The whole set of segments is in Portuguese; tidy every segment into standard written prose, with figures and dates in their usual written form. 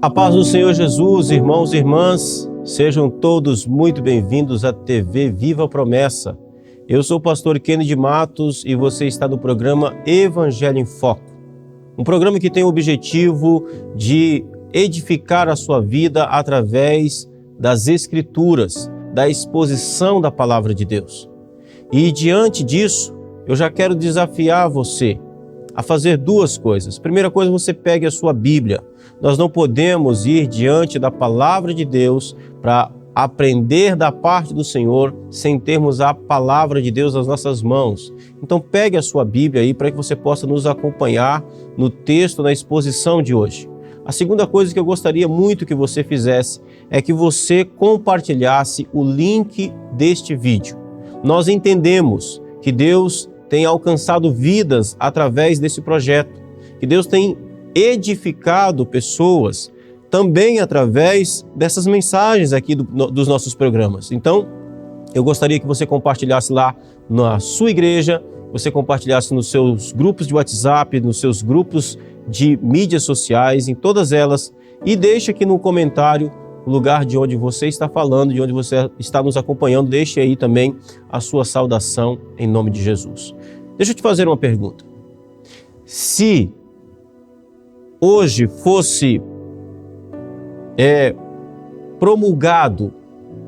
A paz do Senhor Jesus, irmãos e irmãs, sejam todos muito bem-vindos à TV Viva Promessa. Eu sou o pastor Kennedy Matos e você está no programa Evangelho em Foco. Um programa que tem o objetivo de edificar a sua vida através das Escrituras, da exposição da Palavra de Deus. E diante disso, eu já quero desafiar você a fazer duas coisas. Primeira coisa, você pegue a sua Bíblia. Nós não podemos ir diante da Palavra de Deus para aprender da parte do Senhor sem termos a Palavra de Deus nas nossas mãos. Então pegue a sua Bíblia aí para que você possa nos acompanhar no texto, na exposição de hoje. A segunda coisa que eu gostaria muito que você fizesse é que você compartilhasse o link deste vídeo. Nós entendemos que Deus tem alcançado vidas através desse projeto, que Deus tem edificado pessoas também através dessas mensagens aqui dos nossos programas. Então, eu gostaria que você compartilhasse lá na sua igreja, você compartilhasse nos seus grupos de WhatsApp, nos seus grupos de mídias sociais, em todas elas, e deixe aqui no comentário o lugar de onde você está falando, de onde você está nos acompanhando. Deixe aí também a sua saudação em nome de Jesus. Deixa eu te fazer uma pergunta. Se hoje fosse promulgado,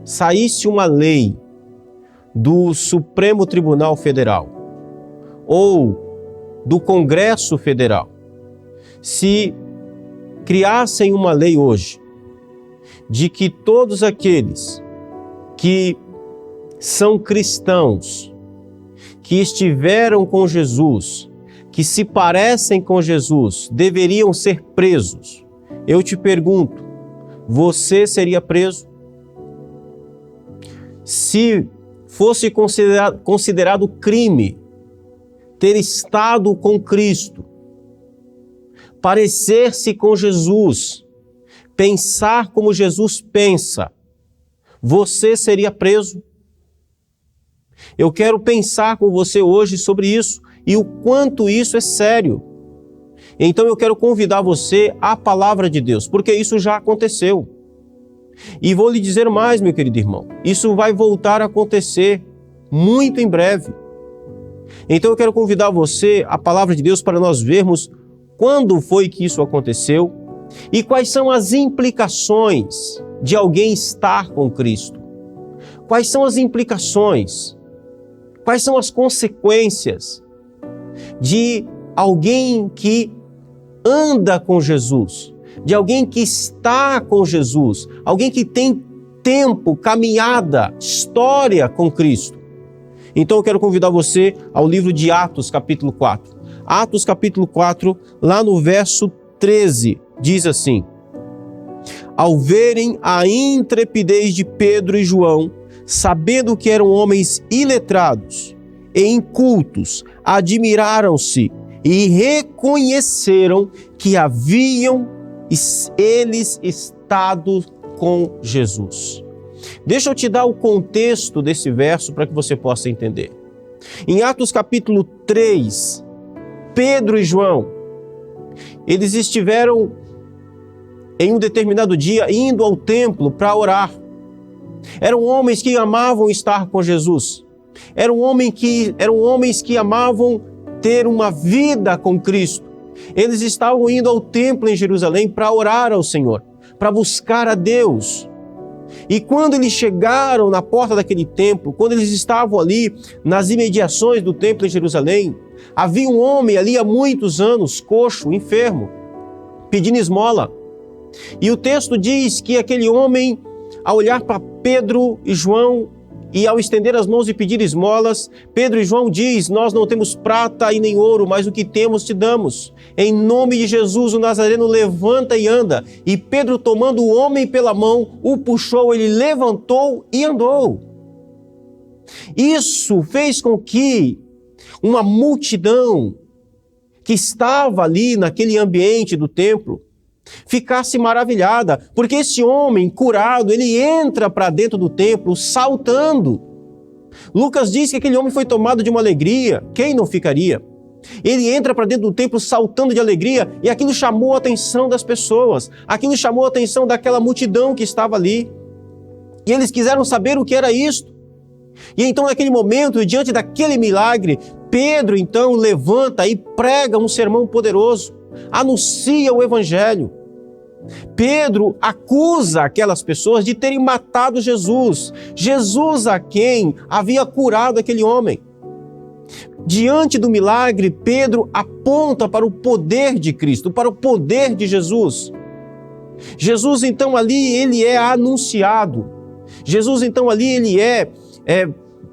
saísse uma lei do Supremo Tribunal Federal ou do Congresso Federal, se criassem uma lei hoje de que todos aqueles que são cristãos, que estiveram com Jesus, que se parecem com Jesus, deveriam ser presos, eu te pergunto, você seria preso? Se fosse considerado crime ter estado com Cristo, parecer-se com Jesus, pensar como Jesus pensa, você seria preso? Eu quero pensar com você hoje sobre isso e o quanto isso é sério. Então eu quero convidar você à palavra de Deus, porque isso já aconteceu. E vou lhe dizer mais, meu querido irmão, isso vai voltar a acontecer muito em breve. Então eu quero convidar você à palavra de Deus para nós vermos quando foi que isso aconteceu e quais são as implicações de alguém estar com Cristo. Quais são as implicações? Quais são as consequências de alguém que anda com Jesus, de alguém que está com Jesus, alguém que tem tempo, caminhada, história com Cristo? Então eu quero convidar você ao livro de Atos, capítulo 4. Atos, capítulo 4, lá no verso 13, diz assim: ao verem a intrepidez de Pedro e João, sabendo que eram homens iletrados e incultos, admiraram-se e reconheceram que haviam eles estado com Jesus. Deixa eu te dar o contexto desse verso para que você possa entender. Em Atos capítulo 3, Pedro e João, eles estiveram em um determinado dia indo ao templo para orar. Eram homens que amavam estar com Jesus. Eram homens que amavam ter uma vida com Cristo. Eles estavam indo ao templo em Jerusalém para orar ao Senhor, para buscar a Deus. E quando eles chegaram na porta daquele templo, quando eles estavam ali nas imediações do templo em Jerusalém, havia um homem ali há muitos anos, coxo, enfermo, pedindo esmola. E o texto diz que aquele homem, ao olhar para Pedro e João e ao estender as mãos e pedir esmolas, Pedro e João diz: nós não temos prata e nem ouro, mas o que temos te damos. Em nome de Jesus, o Nazareno, levanta e anda. E Pedro, tomando o homem pela mão, o puxou, ele levantou e andou. Isso fez com que uma multidão que estava ali naquele ambiente do templo ficasse maravilhada, porque esse homem curado, ele entra para dentro do templo saltando. Lucas diz que aquele homem foi tomado de uma alegria. Quem não ficaria? Ele entra para dentro do templo saltando de alegria e aquilo chamou a atenção das pessoas, aquilo chamou a atenção daquela multidão que estava ali. E eles quiseram saber o que era isto. E então, naquele momento, diante daquele milagre, Pedro então levanta e prega um sermão poderoso, anuncia o evangelho. Pedro acusa aquelas pessoas de terem matado Jesus, Jesus a quem havia curado aquele homem. Diante do milagre, Pedro aponta para o poder de Cristo, para o poder de Jesus. Jesus então ali, ele é anunciado. Jesus então ali, ele é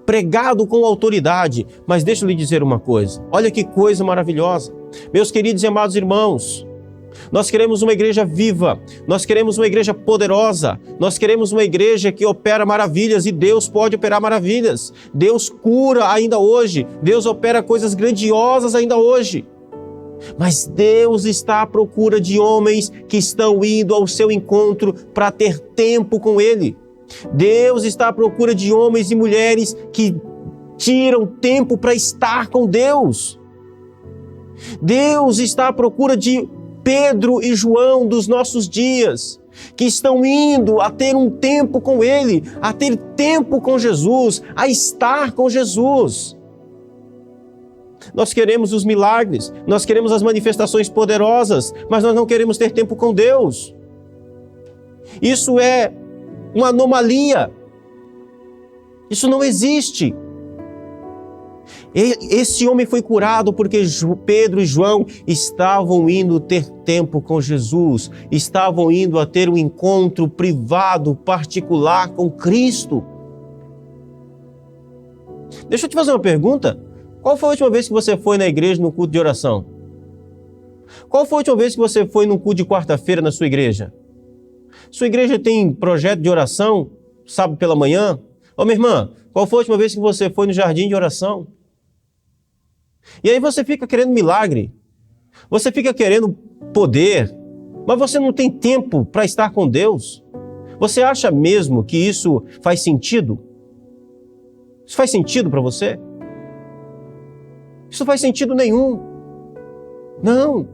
pregado com autoridade. Mas deixa eu lhe dizer uma coisa, olha que coisa maravilhosa. Meus queridos e amados irmãos, nós queremos uma igreja viva, nós queremos uma igreja poderosa, nós queremos uma igreja que opera maravilhas, e Deus pode operar maravilhas. Deus cura ainda hoje, Deus opera coisas grandiosas ainda hoje. Mas Deus está à procura de homens que estão indo ao seu encontro para ter tempo com Ele. Deus está à procura de homens e mulheres que tiram tempo para estar com Deus. Deus está à procura de Pedro e João dos nossos dias, que estão indo a ter um tempo com Ele, a ter tempo com Jesus, a estar com Jesus. Nós queremos os milagres, nós queremos as manifestações poderosas, mas nós não queremos ter tempo com Deus. Isso é uma anomalia. Isso não existe. Esse homem foi curado porque Pedro e João estavam indo ter tempo com Jesus, estavam indo a ter um encontro privado, particular com Cristo. Deixa eu te fazer uma pergunta. Qual foi a última vez que você foi na igreja no culto de oração? Qual foi a última vez que você foi num culto de quarta-feira na sua igreja? Sua igreja tem projeto de oração sábado pela manhã? Ô minha irmã, qual foi a última vez que você foi no jardim de oração? E aí você fica querendo milagre, você fica querendo poder, mas você não tem tempo para estar com Deus. Você acha mesmo que isso faz sentido? Isso faz sentido para você? Isso não faz sentido nenhum. Não.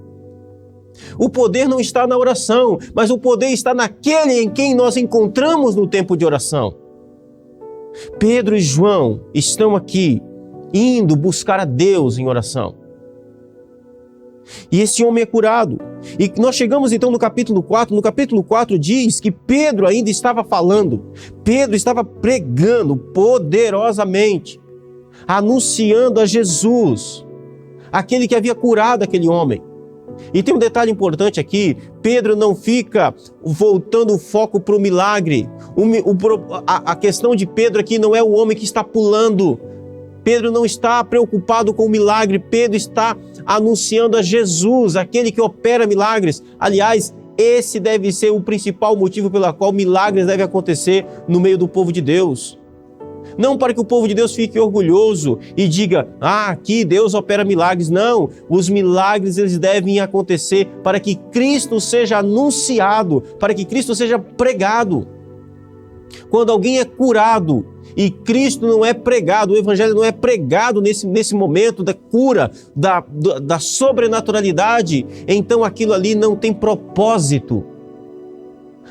O poder não está na oração, mas o poder está naquele em quem nós encontramos no tempo de oração. Pedro e João estão aqui, indo buscar a Deus em oração. E esse homem é curado. E nós chegamos então no capítulo 4. No capítulo 4 diz que Pedro ainda estava falando. Pedro estava pregando poderosamente, anunciando a Jesus, aquele que havia curado aquele homem. E tem um detalhe importante aqui, Pedro não fica voltando o foco para o milagre. A questão de Pedro aqui não é o homem que está pulando. Pedro não está preocupado com o milagre, Pedro está anunciando a Jesus, aquele que opera milagres. Aliás, esse deve ser o principal motivo pelo qual milagres devem acontecer no meio do povo de Deus. Não para que o povo de Deus fique orgulhoso e diga, aqui Deus opera milagres. Não, os milagres eles devem acontecer para que Cristo seja anunciado, para que Cristo seja pregado. Quando alguém é curado e Cristo não é pregado, o Evangelho não é pregado nesse momento da cura, da sobrenaturalidade, então aquilo ali não tem propósito.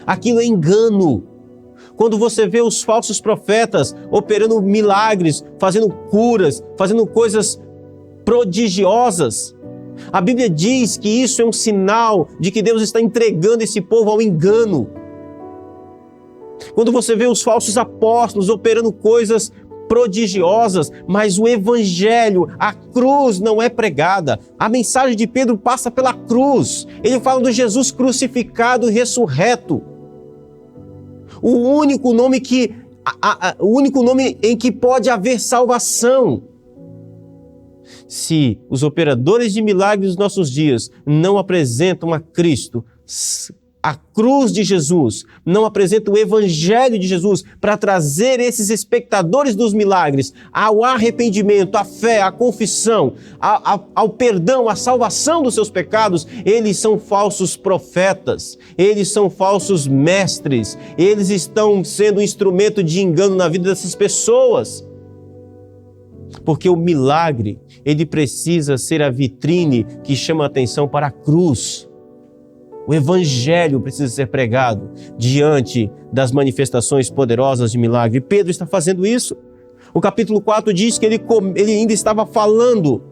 Aquilo é engano. Quando você vê os falsos profetas operando milagres, fazendo curas, fazendo coisas prodigiosas, a Bíblia diz que isso é um sinal de que Deus está entregando esse povo ao engano. Quando você vê os falsos apóstolos operando coisas prodigiosas, mas o Evangelho, a cruz não é pregada. A mensagem de Pedro passa pela cruz. Ele fala do Jesus crucificado e ressurreto. O único nome em que pode haver salvação. Se os operadores de milagres dos nossos dias não apresentam a Cristo, a cruz de Jesus, não apresentam o Evangelho de Jesus para trazer esses espectadores dos milagres ao arrependimento, à fé, à confissão, ao perdão, à salvação dos seus pecados, eles são falsos profetas, eles são falsos mestres, eles estão sendo um instrumento de engano na vida dessas pessoas. Porque o milagre, ele precisa ser a vitrine que chama a atenção para a cruz. O evangelho precisa ser pregado diante das manifestações poderosas de milagre. Pedro está fazendo isso. O capítulo 4 diz que ele ainda estava falando,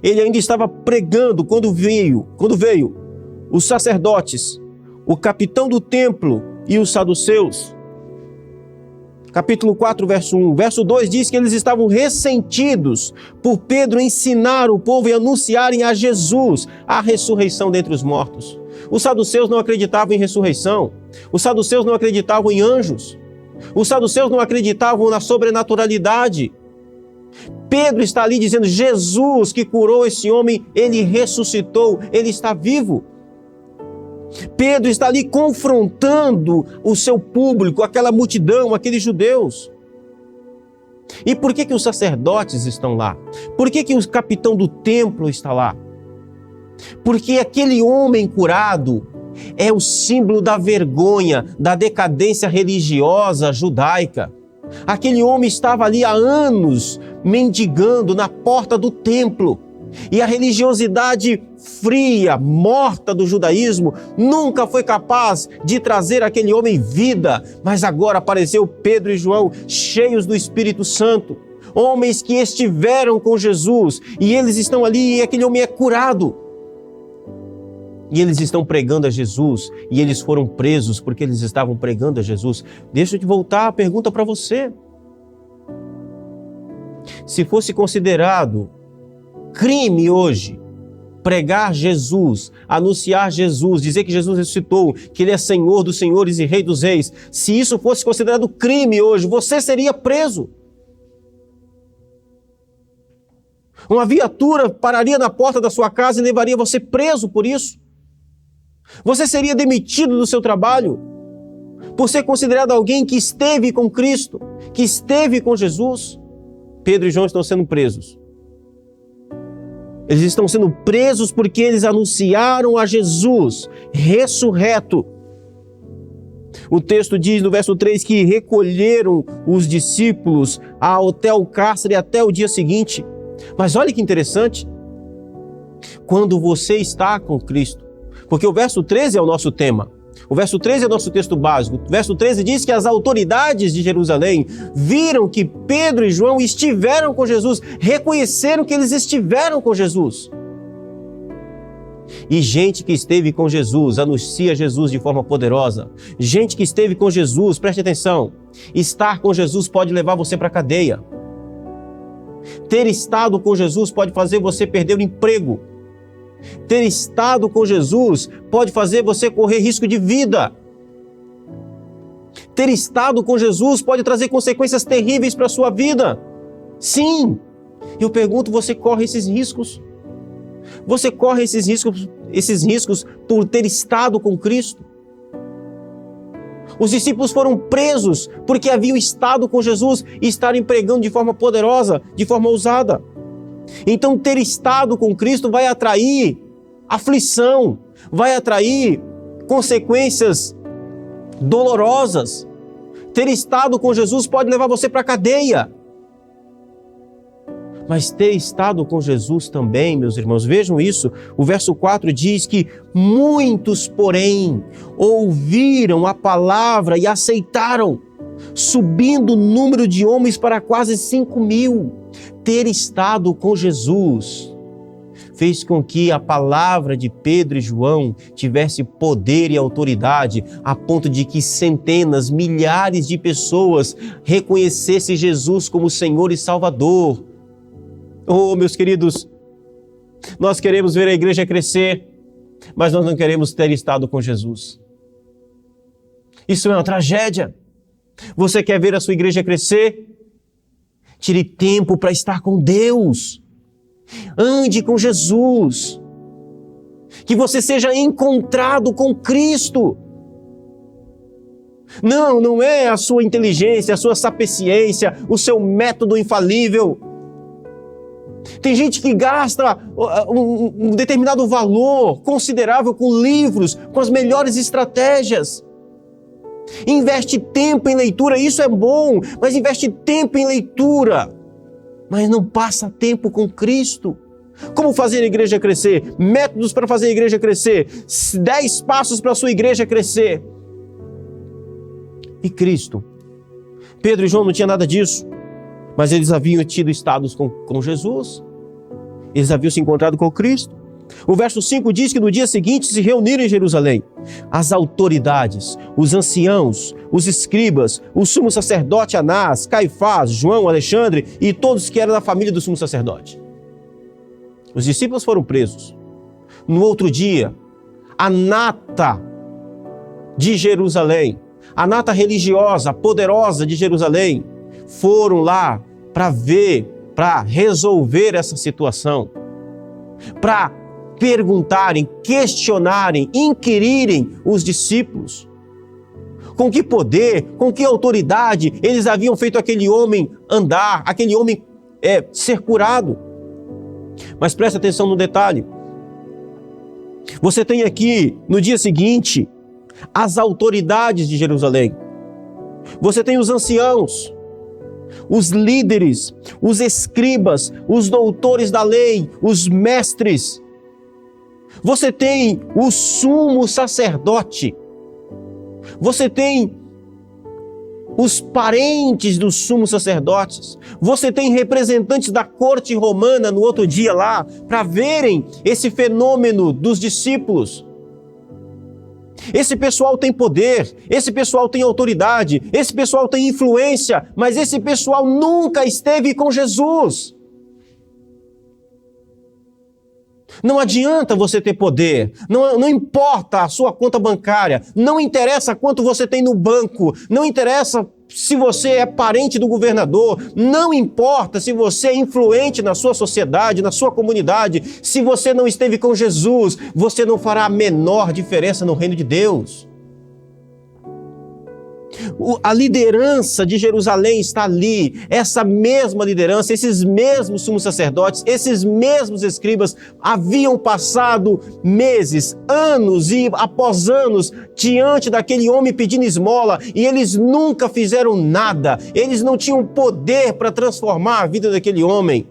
ele ainda estava pregando quando veio os sacerdotes, o capitão do templo e os saduceus. Capítulo 4, verso 1. Verso 2 diz que eles estavam ressentidos por Pedro ensinar o povo e anunciarem a Jesus, a ressurreição dentre os mortos. Os saduceus não acreditavam em ressurreição. Os saduceus não acreditavam em anjos. Os saduceus não acreditavam na sobrenaturalidade. Pedro está ali dizendo, Jesus que curou esse homem, ele ressuscitou, ele está vivo. Pedro está ali confrontando o seu público, aquela multidão, aqueles judeus. E por que os sacerdotes estão lá? Por que o capitão do templo está lá? Porque aquele homem curado é o símbolo da vergonha, da decadência religiosa judaica. Aquele homem estava ali há anos mendigando na porta do templo. E a religiosidade fria, morta do judaísmo, nunca foi capaz de trazer aquele homem vida. Mas agora apareceu Pedro e João, cheios do Espírito Santo. Homens que estiveram com Jesus. E eles estão ali e aquele homem é curado. E eles estão pregando a Jesus. E eles foram presos porque eles estavam pregando a Jesus. Deixa eu te voltar a pergunta para você. Se fosse considerado crime hoje pregar Jesus, anunciar Jesus, dizer que Jesus ressuscitou, que Ele é Senhor dos senhores e Rei dos reis, se isso fosse considerado crime hoje, você seria preso. Uma viatura pararia na porta da sua casa e levaria você preso por isso. Você seria demitido do seu trabalho por ser considerado alguém que esteve com Cristo, que esteve com Jesus. Pedro e João estão sendo presos. Eles estão sendo presos porque eles anunciaram a Jesus ressurreto. O texto diz no verso 3 que recolheram os discípulos até o cárcere até o dia seguinte. Mas olha que interessante, quando você está com Cristo, porque o verso 13 é o nosso tema. O verso 13 é o nosso texto básico. O verso 13 diz que as autoridades de Jerusalém viram que Pedro e João estiveram com Jesus, reconheceram que eles estiveram com Jesus. E gente que esteve com Jesus anuncia Jesus de forma poderosa. Gente que esteve com Jesus, preste atenção, estar com Jesus pode levar você para a cadeia. Ter estado com Jesus pode fazer você perder o emprego. Ter estado com Jesus pode fazer você correr risco de vida. Ter estado com Jesus pode trazer consequências terríveis para a sua vida. Sim, eu pergunto, você corre esses riscos? Você corre esses riscos por ter estado com Cristo? Os discípulos foram presos porque haviam estado com Jesus e estavam pregando de forma poderosa, de forma ousada. Então, ter estado com Cristo vai atrair aflição, vai atrair consequências dolorosas. Ter estado com Jesus pode levar você para a cadeia. Mas ter estado com Jesus também, meus irmãos, vejam isso, o verso 4 diz que muitos, porém, ouviram a palavra e aceitaram, subindo o número de homens para quase 5.000. Ter estado com Jesus fez com que a palavra de Pedro e João tivesse poder e autoridade, a ponto de que centenas, milhares de pessoas reconhecessem Jesus como Senhor e Salvador. Oh, meus queridos, nós queremos ver a igreja crescer, mas nós não queremos ter estado com Jesus. Isso é uma tragédia. Você quer ver a sua igreja crescer? Tire tempo para estar com Deus. Ande com Jesus. Que você seja encontrado com Cristo. Não é a sua inteligência, a sua sapiência, o seu método infalível. Tem gente que gasta um determinado valor considerável com livros, com as melhores estratégias. Investe tempo em leitura, isso é bom, mas investe tempo em leitura. mas não passa tempo com Cristo. Como fazer a igreja crescer? Métodos para fazer a igreja crescer. 10 passos para a sua igreja crescer. E Cristo? Pedro e João não tinham nada disso, mas eles haviam tido estados com Jesus. Eles haviam se encontrado com Cristo. O verso 5 diz que no dia seguinte se reuniram em Jerusalém as autoridades, os anciãos, os escribas, o sumo sacerdote Anás, Caifás, João, Alexandre e todos que eram da família do sumo sacerdote. Os discípulos foram presos. No outro dia, a nata de Jerusalém, a nata religiosa, poderosa de Jerusalém, foram lá para resolver essa situação, para perguntarem, questionarem, inquirirem os discípulos. Com que poder, com que autoridade eles haviam feito aquele homem andar, aquele homem ser curado. Mas preste atenção no detalhe. Você tem aqui, no dia seguinte, as autoridades de Jerusalém. Você tem os anciãos, os líderes, os escribas, os doutores da lei, os mestres. Você tem o sumo sacerdote. Você tem os parentes dos sumos sacerdotes. Você tem representantes da corte romana no outro dia lá, para verem esse fenômeno dos discípulos. Esse pessoal tem poder, esse pessoal tem autoridade, esse pessoal tem influência, mas esse pessoal nunca esteve com Jesus. Não adianta você ter poder, não importa a sua conta bancária, não interessa quanto você tem no banco, não interessa se você é parente do governador, não importa se você é influente na sua sociedade, na sua comunidade, se você não esteve com Jesus, você não fará a menor diferença no reino de Deus. A liderança de Jerusalém está ali, essa mesma liderança, esses mesmos sumos sacerdotes, esses mesmos escribas haviam passado meses, anos e após anos diante daquele homem pedindo esmola e eles nunca fizeram nada, eles não tinham poder para transformar a vida daquele homem,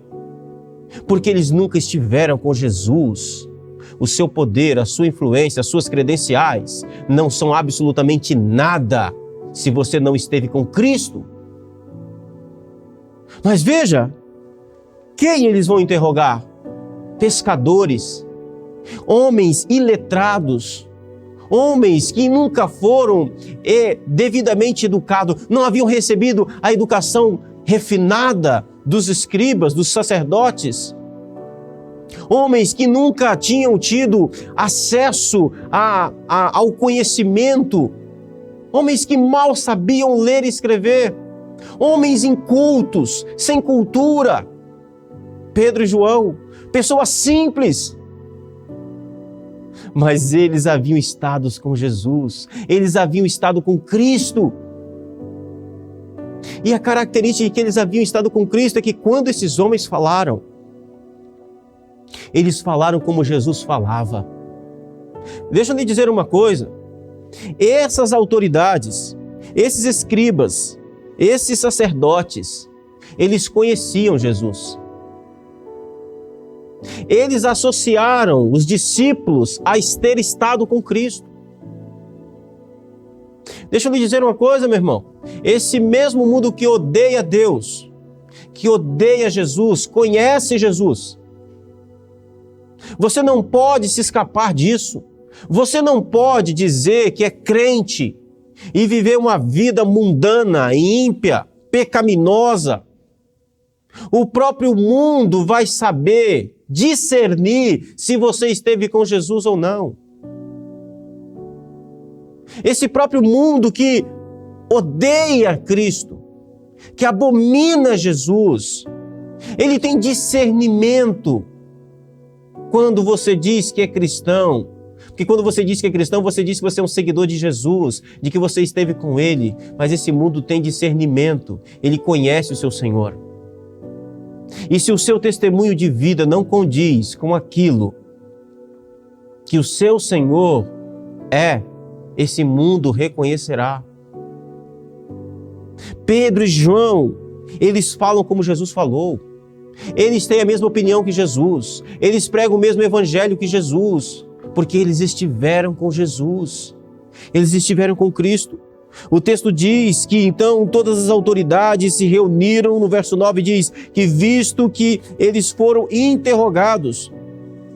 porque eles nunca estiveram com Jesus. O seu poder, a sua influência, as suas credenciais não são absolutamente nada se você não esteve com Cristo. Mas veja, quem eles vão interrogar? Pescadores, homens iletrados, homens que nunca foram devidamente educados, não haviam recebido a educação refinada dos escribas, dos sacerdotes. Homens que nunca tinham tido acesso ao conhecimento. Homens que mal sabiam ler e escrever, homens incultos, sem cultura. Pedro e João, pessoas simples. Mas eles haviam estado com Jesus, eles haviam estado com Cristo. E a característica de que eles haviam estado com Cristo é que quando esses homens falaram, eles falaram como Jesus falava. Deixa eu lhe dizer uma coisa. Essas autoridades, esses escribas, esses sacerdotes, eles conheciam Jesus. Eles associaram os discípulos a ter estado com Cristo. Deixa eu lhe dizer uma coisa, meu irmão. Esse mesmo mundo que odeia Deus, que odeia Jesus, conhece Jesus. Você não pode se escapar disso. Você não pode dizer que é crente e viver uma vida mundana, ímpia, pecaminosa. O próprio mundo vai saber discernir se você esteve com Jesus ou não. Esse próprio mundo que odeia Cristo, que abomina Jesus, ele tem discernimento quando você diz que é cristão. Porque quando você diz que é cristão, você diz que você é um seguidor de Jesus, de que você esteve com Ele. Mas esse mundo tem discernimento, ele conhece o seu Senhor. E se o seu testemunho de vida não condiz com aquilo que o seu Senhor é, esse mundo reconhecerá. Pedro e João, eles falam como Jesus falou. Eles têm a mesma opinião que Jesus. Eles pregam o mesmo evangelho que Jesus, porque eles estiveram com Jesus. Eles estiveram com Cristo. O texto diz que então todas as autoridades se reuniram, no verso 9 diz que visto que eles foram interrogados.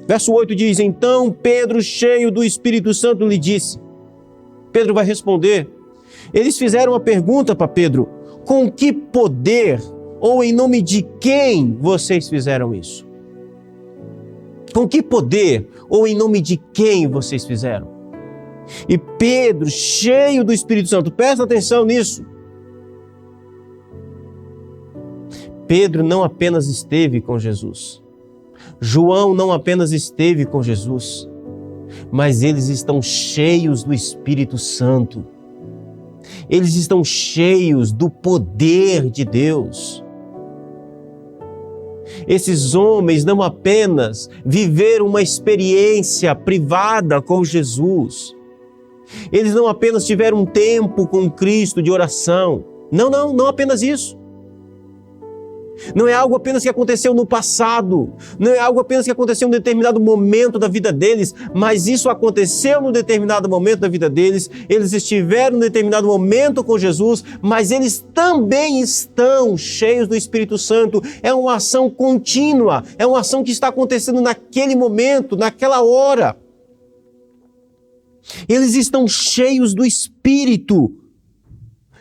Verso 8 diz, então Pedro, cheio do Espírito Santo, lhe disse. Pedro vai responder. Eles fizeram uma pergunta para Pedro, com que poder ou em nome de quem vocês fizeram isso? Com que poder ou em nome de quem vocês fizeram? E Pedro, cheio do Espírito Santo, presta atenção nisso. Pedro não apenas esteve com Jesus. João não apenas esteve com Jesus, mas eles estão cheios do Espírito Santo. Eles estão cheios do poder de Deus. Esses homens não apenas viveram uma experiência privada com Jesus. Eles não apenas tiveram um tempo com Cristo de oração. Não apenas isso. Não é algo apenas que aconteceu no passado. Não é algo apenas que aconteceu em um determinado momento da vida deles, mas isso aconteceu num determinado momento da vida deles. Eles estiveram em um determinado momento com Jesus, mas eles também estão cheios do Espírito Santo. É uma ação contínua, é uma ação que está acontecendo naquele momento, naquela hora. Eles estão cheios do Espírito.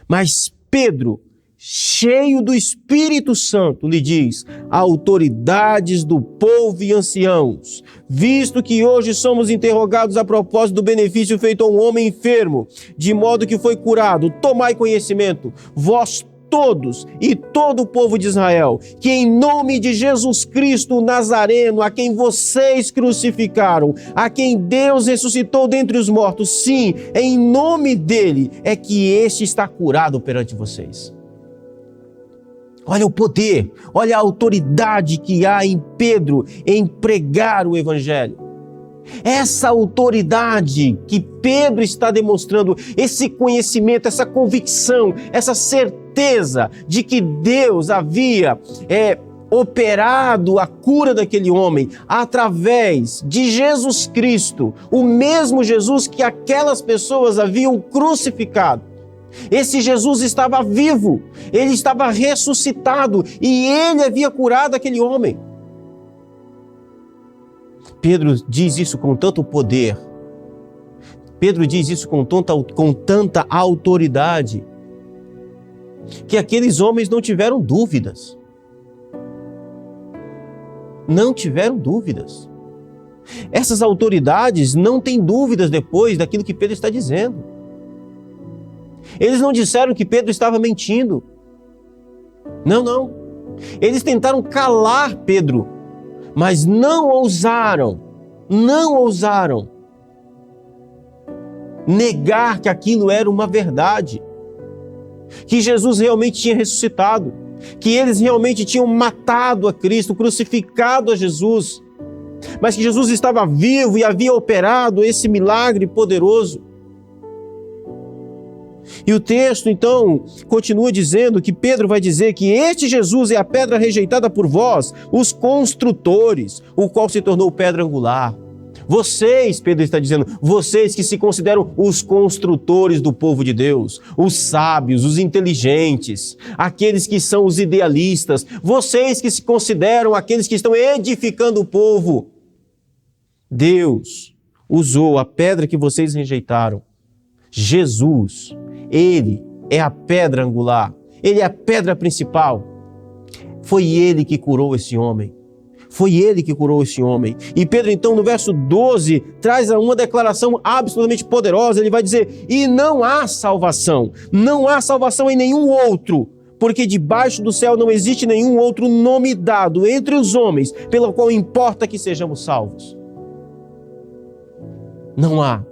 Mas Pedro, cheio do Espírito Santo, lhe diz, autoridades do povo e anciãos, visto que hoje somos interrogados a propósito do benefício feito a um homem enfermo, de modo que foi curado, tomai conhecimento, vós todos e todo o povo de Israel, que em nome de Jesus Cristo o Nazareno, a quem vocês crucificaram, a quem Deus ressuscitou dentre os mortos, sim, em nome dele é que este está curado perante vocês. Olha o poder, olha a autoridade que há em Pedro em pregar o Evangelho. Essa autoridade que Pedro está demonstrando, esse conhecimento, essa convicção, essa certeza de que Deus havia operado a cura daquele homem através de Jesus Cristo, o mesmo Jesus que aquelas pessoas haviam crucificado. Esse Jesus estava vivo, ele estava ressuscitado e ele havia curado aquele homem. Pedro diz isso com tanto poder, Pedro diz isso com tanta autoridade, que aqueles homens não tiveram dúvidas. Não tiveram dúvidas. Essas autoridades não têm dúvidas depois daquilo que Pedro está dizendo. Eles não disseram que Pedro estava mentindo. Não. Eles tentaram calar Pedro, mas não ousaram negar que aquilo era uma verdade, que Jesus realmente tinha ressuscitado, que eles realmente tinham matado a Cristo, crucificado a Jesus, mas que Jesus estava vivo e havia operado esse milagre poderoso. E o texto, então, continua dizendo que Pedro vai dizer que este Jesus é a pedra rejeitada por vós, os construtores, o qual se tornou pedra angular. Vocês, Pedro está dizendo, vocês que se consideram os construtores do povo de Deus, os sábios, os inteligentes, aqueles que são os idealistas, vocês que se consideram aqueles que estão edificando o povo. Deus usou a pedra que vocês rejeitaram. Jesus, ele é a pedra angular, ele é a pedra principal. Foi ele que curou esse homem. Foi ele que curou esse homem. E Pedro, então, no verso 12, traz uma declaração absolutamente poderosa. Ele vai dizer, e não há salvação em nenhum outro, porque debaixo do céu não existe nenhum outro nome dado entre os homens, pelo qual importa que sejamos salvos. Não há.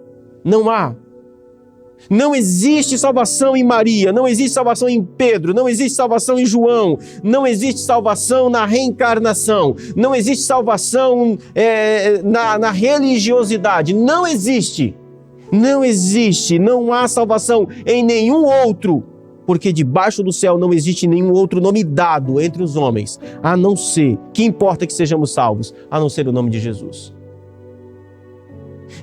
Não existe salvação em Maria, não existe salvação em Pedro, não existe salvação em João, não existe salvação na reencarnação, não existe salvação na religiosidade, não existe, não há salvação em nenhum outro, porque debaixo do céu não existe nenhum outro nome dado entre os homens, a não ser, que importa que sejamos salvos, a não ser o nome de Jesus.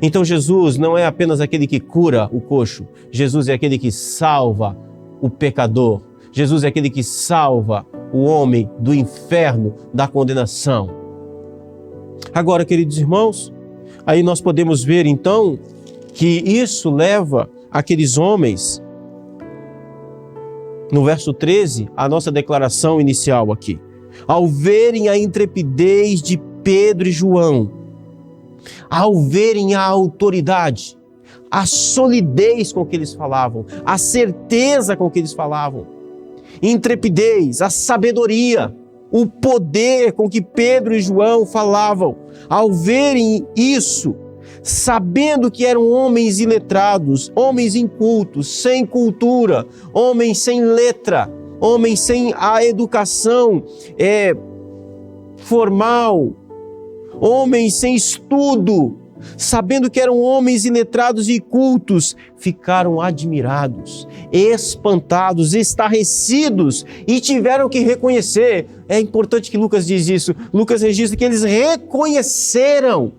Então Jesus não é apenas aquele que cura o coxo, Jesus é aquele que salva o pecador, Jesus é aquele que salva o homem do inferno, da condenação. Agora, queridos irmãos, aí nós podemos ver então que isso leva aqueles homens, no verso 13, a nossa declaração inicial aqui. Ao verem a intrepidez de Pedro e João, ao verem a autoridade, a solidez com que eles falavam, a certeza com que eles falavam, intrepidez, a sabedoria, o poder com que Pedro e João falavam, ao verem isso, sabendo que eram homens iletrados, homens incultos, sem cultura, homens sem letra, homens sem a educação formal, homens sem estudo, sabendo que eram homens iletrados e cultos, ficaram admirados, espantados, estarrecidos e tiveram que reconhecer. É importante que Lucas diz isso. Lucas registra que eles reconheceram.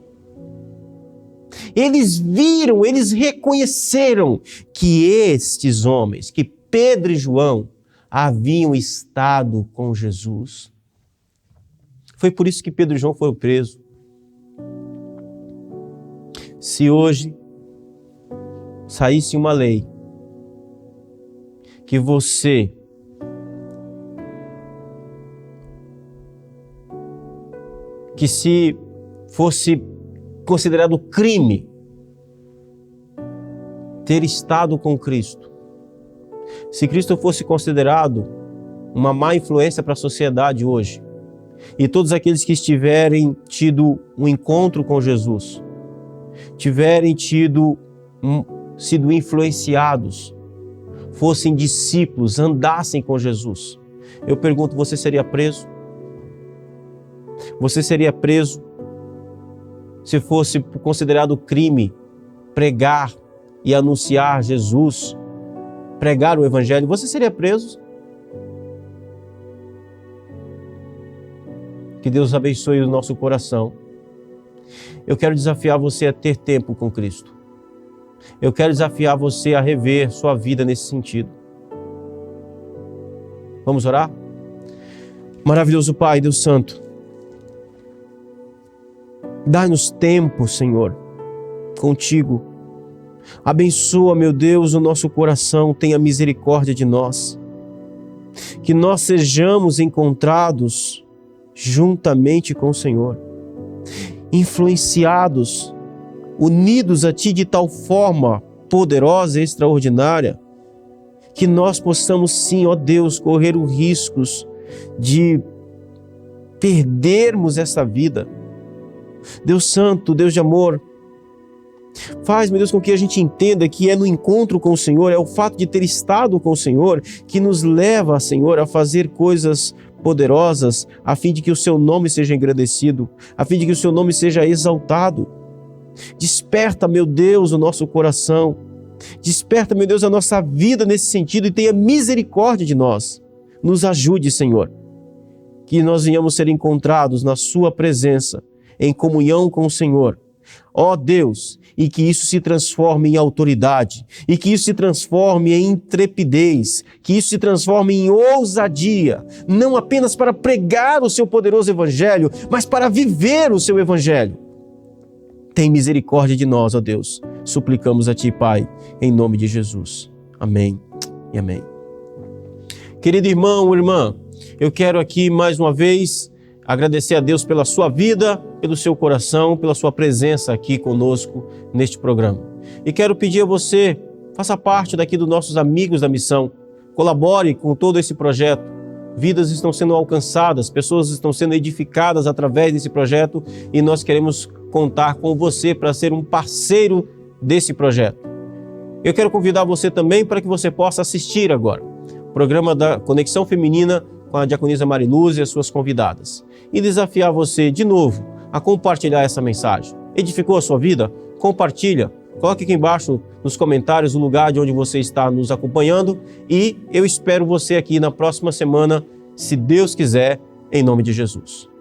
Eles viram, eles reconheceram que estes homens, que Pedro e João, haviam estado com Jesus. Foi por isso que Pedro e João foram presos. Se hoje saísse uma lei que você que se fosse considerado crime ter estado com Cristo, se Cristo fosse considerado uma má influência para a sociedade hoje, e todos aqueles que estiverem tido um encontro com Jesus, tiverem sido influenciados, fossem discípulos, andassem com Jesus, eu pergunto, você seria preso? Você seria preso se fosse considerado crime pregar e anunciar Jesus, pregar o Evangelho? Você seria preso? Que Deus abençoe o nosso coração. Eu quero desafiar você a ter tempo com Cristo. Eu quero desafiar você a rever sua vida nesse sentido. Vamos orar? Maravilhoso Pai, Deus Santo, dá-nos tempo, Senhor, contigo. Abençoa, meu Deus, o nosso coração, tenha misericórdia de nós. Que nós sejamos encontrados juntamente com o Senhor, influenciados, unidos a Ti de tal forma poderosa e extraordinária, que nós possamos sim, ó Deus, correr os riscos de perdermos essa vida. Deus Santo, Deus de amor, faz, meu Deus, com que a gente entenda que é no encontro com o Senhor, é o fato de ter estado com o Senhor que nos leva, Senhor, a fazer coisas poderosas, a fim de que o Seu nome seja engrandecido, a fim de que o Seu nome seja exaltado. Desperta, meu Deus, o nosso coração, desperta, meu Deus, a nossa vida nesse sentido e tenha misericórdia de nós. Nos ajude, Senhor, que nós venhamos ser encontrados na Sua presença, em comunhão com o Senhor, ó Deus, e que isso se transforme em autoridade, e que isso se transforme em intrepidez, que isso se transforme em ousadia, não apenas para pregar o Seu poderoso Evangelho, mas para viver o Seu Evangelho. Tem misericórdia de nós, ó Deus, suplicamos a Ti, Pai, em nome de Jesus. Amém e amém. Querido irmão, irmã, eu quero aqui mais uma vez agradecer a Deus pela sua vida, pelo seu coração, pela sua presença aqui conosco neste programa. E quero pedir a você, faça parte daqui dos nossos amigos da missão, colabore com todo esse projeto. Vidas estão sendo alcançadas, pessoas estão sendo edificadas através desse projeto e nós queremos contar com você para ser um parceiro desse projeto. Eu quero convidar você também para que você possa assistir agora o programa da Conexão Feminina com a diaconisa Mariluz e as suas convidadas. E desafiar você de novo a compartilhar essa mensagem. Edificou a sua vida? Compartilha. Coloque aqui embaixo nos comentários o lugar de onde você está nos acompanhando e eu espero você aqui na próxima semana, se Deus quiser, em nome de Jesus.